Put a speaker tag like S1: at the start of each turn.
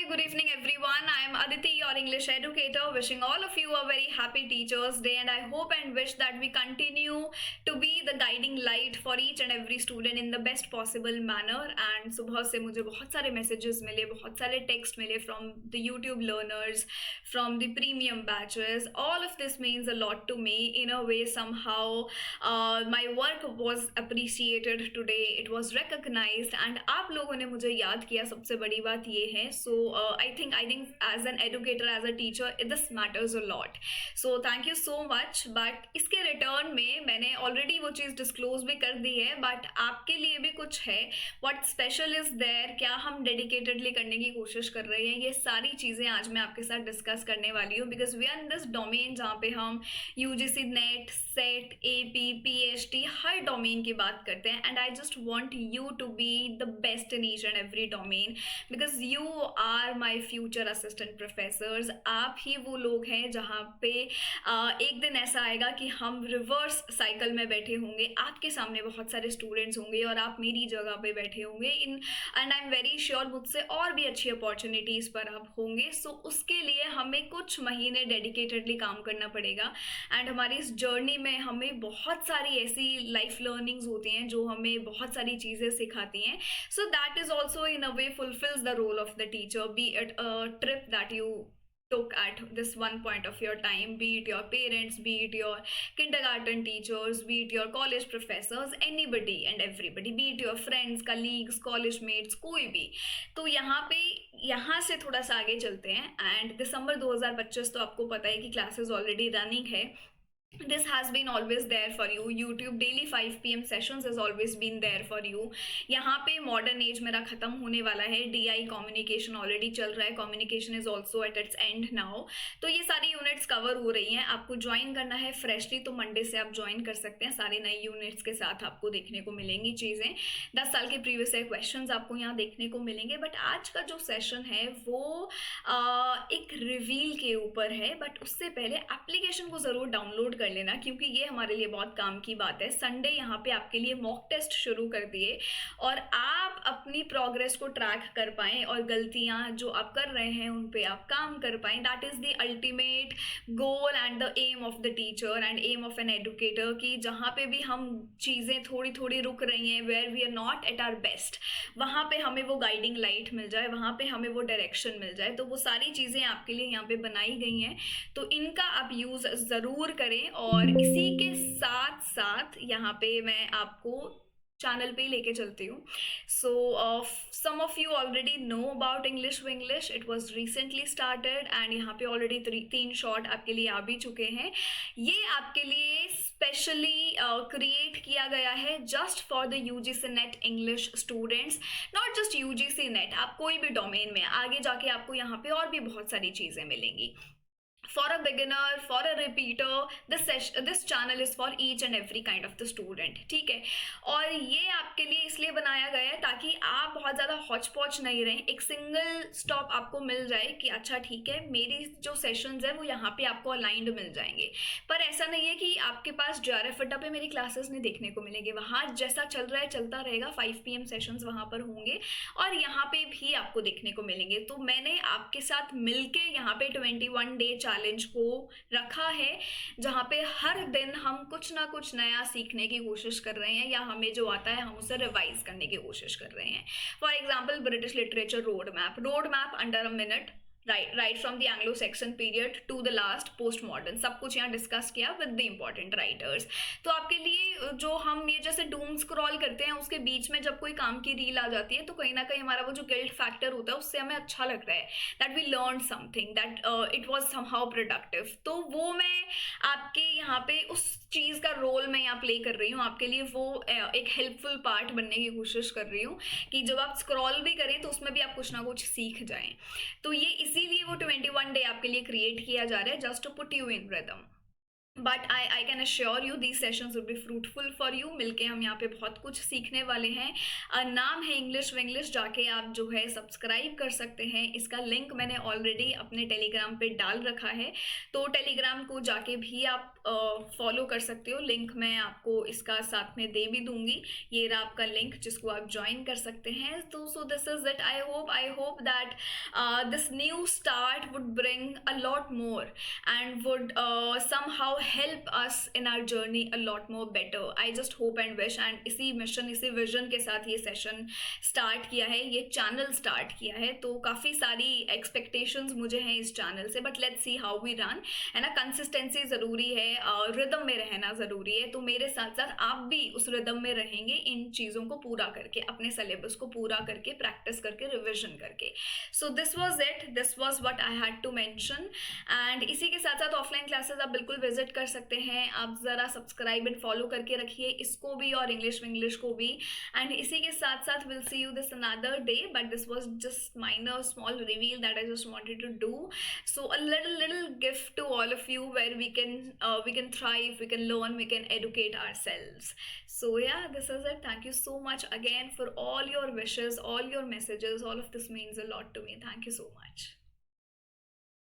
S1: good evening everyone. I am Aditi, your English educator, wishing all of you a very happy Teachers Day, and I hope and wish that we continue to be the guiding light for each and every student in the best possible manner. And सुबह से मुझे बहुत सारे messages मिले, बहुत सारे text मिले from the YouTube learners, from the premium batches. All of this means a lot to me. In a way, somehow my work was appreciated today. It was recognized, and आप लोगों ने मुझे याद किया. सबसे बड़ी बात ये है. So I think as an educator, as a teacher, this matters a lot. So thank you so much. But इसके return में मैंने already वो चीज़ disclose भी कर दी है. But आपके लिए भी कुछ है. What special is there? क्या हम dedicatedly करने की कोशिश कर रहे हैं? ये सारी चीज़ें आज मैं आपके साथ discuss करने वाली हूँ. Because we are in this domain जहाँ पे हम UGC NET, SET, AP, PhD हर domain की बात करते हैं. And I just want you to be the best in each and every domain. Because you are my future assistant professors. आप ही वो लोग हैं जहाँ पे एक दिन ऐसा आएगा कि हम रिवर्स साइकिल में बैठे होंगे, आपके सामने बहुत सारे स्टूडेंट्स होंगे और आप मेरी जगह पे बैठे होंगे and I am very sure मुझसे और भी अच्छी अपॉर्चुनिटीज़ पर आप होंगे. सो उसके लिए हमें कुछ महीने डेडिकेटेडली काम करना पड़ेगा. एंड हमारी इस जर्नी में हमें बहुत सारी ऐसी लाइफ लर्निंग्स होती हैं जो हमें बहुत सारी चीज़ें सिखाती हैं. So that is also in a way fulfills the role of the teacher, be it a trip that you took at this one point of your time, be it your parents, be it your kindergarten teachers, be it your college professors, anybody and everybody, be it your friends, colleagues, college mates, कोई भी. तो यहाँ से थोड़ा सा आगे चलते हैं. एंड दिसंबर 2025 तो आपको पता है कि क्लासेस ऑलरेडी रनिंग है. This has been always there for you. YouTube daily 5 PM sessions has always been there for you. यहाँ पे modern age मेरा ख़त्म होने वाला है. DI communication already चल रहा है. Communication is also at its end now. तो ये सारी units cover हो रही हैं. आपको join करना है freshly तो Monday से आप join कर सकते हैं. सारी नई units के साथ आपको देखने को मिलेंगी चीज़ें. 10 साल के previous year questions आपको यहाँ देखने को मिलेंगे. बट आज का जो session है वो एक reveal के ऊपर है. बट उससे पहले application को ज़रूर download कर लेना क्योंकि ये हमारे लिए बहुत काम की बात है. संडे यहाँ पे आपके लिए मॉक टेस्ट शुरू कर दिए और आप अपनी प्रोग्रेस को ट्रैक कर पाएँ और गलतियाँ जो आप कर रहे हैं उन पे आप काम कर पाएँ. That is the ultimate goal and the aim of the teacher and aim of an educator कि जहाँ पे भी हम चीज़ें थोड़ी थोड़ी रुक रही हैं, where we are not at our best, वहाँ पे हमें वो गाइडिंग लाइट मिल जाए, वहाँ पे हमें वो डायरेक्शन मिल जाए. तो वो सारी चीज़ें आपके लिए यहाँ पे बनाई गई हैं. तो इनका आप यूज़ ज़रूर करें. और इसी के साथ साथ यहाँ पे मैं आपको चैनल पे लेके चलती हूँ. So some of you already know about English Vinglish. It was recently started and यहाँ पे ऑलरेडी 3 शॉर्ट आपके लिए आ भी चुके हैं. ये आपके लिए स्पेशली क्रिएट किया गया है just for the UGC net English students. Not just UGC net, आप कोई भी डोमेन में आगे जाके आपको यहाँ पे और भी बहुत सारी चीज़ें मिलेंगी. For a beginner, for a repeater, this channel is for each and every kind of the student. ठीक है. और ये आपके लिए इसलिए बनाया गया है ताकि आप बहुत ज़्यादा हॉच पॉच नहीं रहें. एक सिंगल स्टॉप आपको मिल जाए कि अच्छा ठीक है मेरी जो सेशंस है वो यहाँ पे आपको अलाइंड मिल जाएंगे. पर ऐसा नहीं है कि आपके पास JRF अड्डा पे मेरी क्लासेस नहीं देखने को मिलेंगे. वहाँ जैसा चल रहा है चलता रहेगा. 5 PM सेशंस वहाँ पर होंगे और यहाँ पे भी आपको देखने को मिलेंगे. तो मैंने आपके साथ मिलके यहाँ पे 21 डे चैलेंज को रखा है जहाँ पे हर दिन हम कुछ ना कुछ नया सीखने की कोशिश कर रहे हैं या हमें जो आता है हम उसे रिवाइज करने की कोशिश कर रहे हैं. For example British literature road map under a minute, right from the Anglo Saxon period to the last post modern, सब कुछ यहाँ डिस्कस किया विद द इम्पॉर्टेंट राइटर्स. तो आपके लिए जो हम ये जैसे डूम स्क्रॉल करते हैं उसके बीच में जब कोई काम की रील आ जाती है तो कहीं ना कहीं हमारा वो जो गिल्ट फैक्टर होता है उससे हमें अच्छा लगता है that we learn something, that it was somehow productive. तो वो मैं आपके यहाँ पे उस चीज़ का रोल मैं यहाँ प्ले कर रही हूँ. आपके लिए वो एक हेल्पफुल पार्ट बनने की कोशिश कर रही हूँ कि जब आप स्क्रॉल भी करें तो उसमें भी आप कुछ ना कुछ सीख जाएं. तो ये इसीलिए वो 21 डे आपके लिए क्रिएट किया जा रहा है just to put you in rhythm. But I can assure you these sessions would be fruitful for you. मिलके हम यहाँ पे बहुत कुछ सीखने वाले हैं। नाम है इंग्लिश विंग्लिश, जाके आप जो है सब्सक्राइब कर सकते हैं। इसका लिंक मैंने ऑलरेडी अपने टेलीग्राम पे डाल रखा है, तो टेलीग्राम को जाके भी आप फॉलो कर सकते हो। लिंक मैं आपको इसका साथ में दे भी दूंगी। ये रहा आपका लिंक जिसको आप ज्वाइन कर सकते हैं। तो so this is it. I hope that this new start would bring a lot more and would somehow help us in our journey a lot more better. I just hope and wish, and इसी mission इसी vision के साथ ये session start किया है, ये channel start किया है। तो काफ़ी सारी एक्सपेक्टेशंस मुझे हैं इस चैनल से, but let's see how we run. है ना, कंसिस्टेंसी ज़रूरी है, रिदम में रहना ज़रूरी है। तो मेरे साथ साथ आप भी उस रिदम में रहेंगे, इन चीज़ों को पूरा करके, अपने सिलेबस को पूरा करके, प्रैक्टिस करके, रिविजन करके। So this was it, this was what I had to mention. And इसी के साथ साथ ऑफलाइन क्लासेस आप बिल्कुल विजिट कर सकते हैं। आप ज़रा सब्सक्राइब एंड फॉलो करके रखिए इसको भी और इंग्लिश विंग्लिश को भी। एंड इसी के साथ साथ will see you this another day, but this was just minor small reveal that I just wanted to do. So a little gift to all of you where we can thrive, we can learn, we can educate ourselves. So yeah, this is it. Thank you so much again for all your wishes, all your messages. All of this means a lot to me. Thank you so much.